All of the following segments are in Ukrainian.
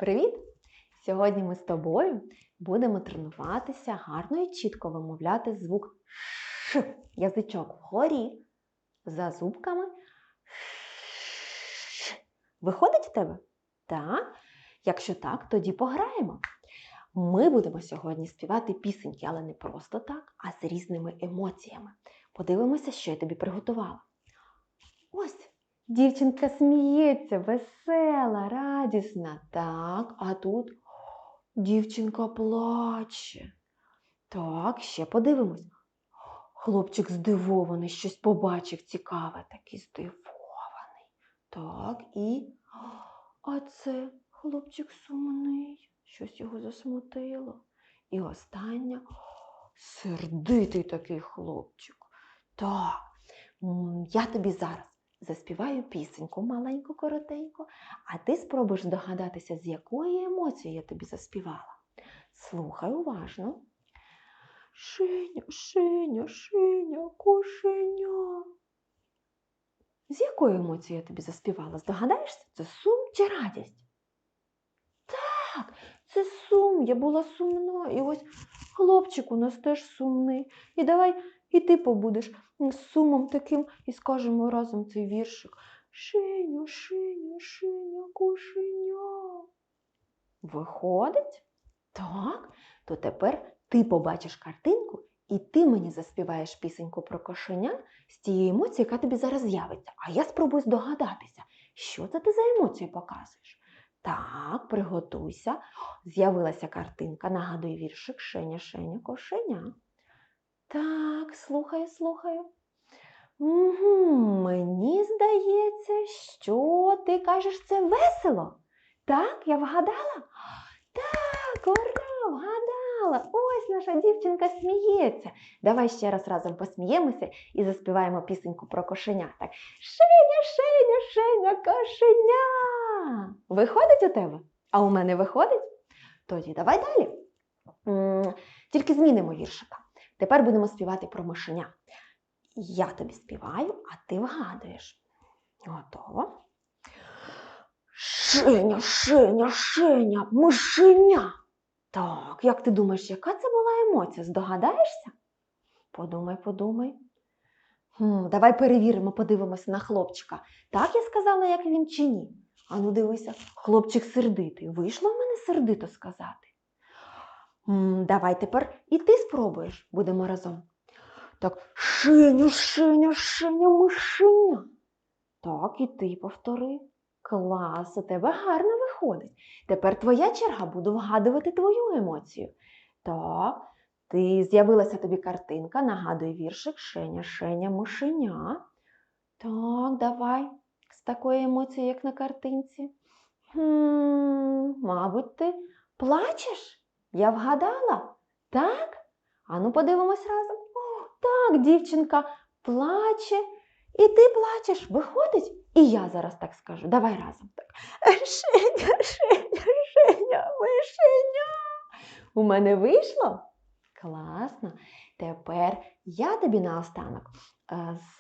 Привіт! Сьогодні ми з тобою будемо тренуватися гарно і чітко вимовляти звук Ш. Язичок вгорі, за зубками. Ш. Виходить в тебе? Так? Якщо так, тоді пограємо. Ми будемо сьогодні співати пісеньки, але не просто так, а з різними емоціями. Подивимося, що я тобі приготувала. Ось! Дівчинка сміється, весела, радісна. Так, а тут дівчинка плаче. Так, ще подивимось. Хлопчик здивований, щось побачив цікаве, такий здивований. Так, і... А це хлопчик сумний, щось його засмутило. І остання сердитий такий хлопчик. Так, я тобі зараз заспіваю пісеньку маленьку, коротеньку, а ти спробуєш здогадатися, з якої емоції я тобі заспівала. Слухай уважно. Шиня, шиня, шиня, кошеня. З якої емоції я тобі заспівала? Здогадаєшся? Це сум чи радість? Так, це сум. Я була сумна. І ось хлопчик у нас теж сумний. І давай і ти побудеш з сумом таким і скажемо разом цей віршик. Шиня, шиня, шиня, кошеня. Виходить? Так, то тепер ти побачиш картинку і ти мені заспіваєш пісеньку про кошеня з тієї емоції, яка тобі зараз з'явиться. А я спробую здогадатися, що це ти за емоцію показуєш. Так, приготуйся. З'явилася картинка. Нагадуй віршик Шеня, Шеня, кошеня. Так, слухаю. Мені здається, що ти кажеш, це весело. Так, я вгадала? Так, ура, вгадала. Ось наша дівчинка сміється. Давай ще раз разом посміємося і заспіваємо пісеньку про кошеня. Так, Шеня, Шеня, Шеня, кошеня. Виходить у тебе? А у мене виходить? Тоді давай далі. Тільки змінимо віршика. Тепер будемо співати про мишеня. Я тобі співаю, а ти вгадуєш. Готово? Шеня, Шеня, Шеня, мишеня. Так, як ти думаєш, яка це була емоція? Здогадаєшся? Подумай. Давай перевіримо, подивимося на хлопчика. Так я сказала, як він чи ні? Ану, дивися, хлопчик сердитий. Вийшло в мене сердито сказати? Давай тепер і ти спробуєш. Будемо разом. Так, Шеня, Шеня, Шеня, мишеня. Так, і ти повтори. Клас, у тебе гарно виходить. Тепер твоя черга, буду вгадувати твою емоцію. Так, з'явилася тобі картинка, нагадуй віршик Шеня, Шеня, мишеня. Так, давай, з такою емоцією, як на картинці. Мабуть, ти плачеш? Я вгадала? Так? Ану, подивимось разом. О, так, дівчинка плаче. І ти плачеш, виходить? І я зараз так скажу. Давай разом так. Шеня, Шеня, Шеня, мишеня. У мене вийшло? Класно. Тепер я тобі наостанок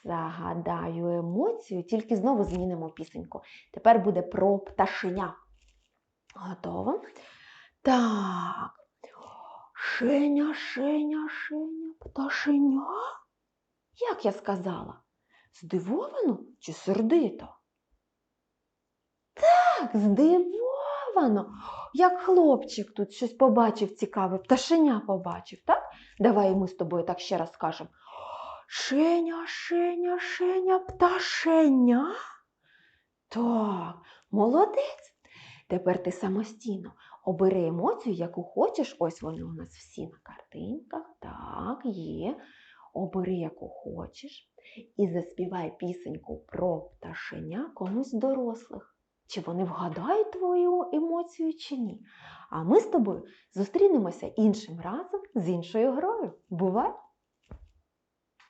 загадаю емоцію, тільки знову змінимо пісеньку. Тепер буде про пташеня. Готово? Так. Шеня, Шеня, Шеня, пташеня. Як я сказала? Здивовано чи сердито? Так, здивовано. Як хлопчик тут щось побачив цікаве, пташеня побачив, так? Давай ми з тобою так ще раз скажемо. Шеня, Шеня, Шеня, пташеня. Так, молодець. Тепер ти самостійно обери емоцію, яку хочеш. Ось вони у нас всі на картинках. Так, є. Обери, яку хочеш. І заспівай пісеньку про пташеня комусь з дорослих. Чи вони вгадають твою емоцію, чи ні. А ми з тобою зустрінемося іншим разом з іншою грою. Бувай!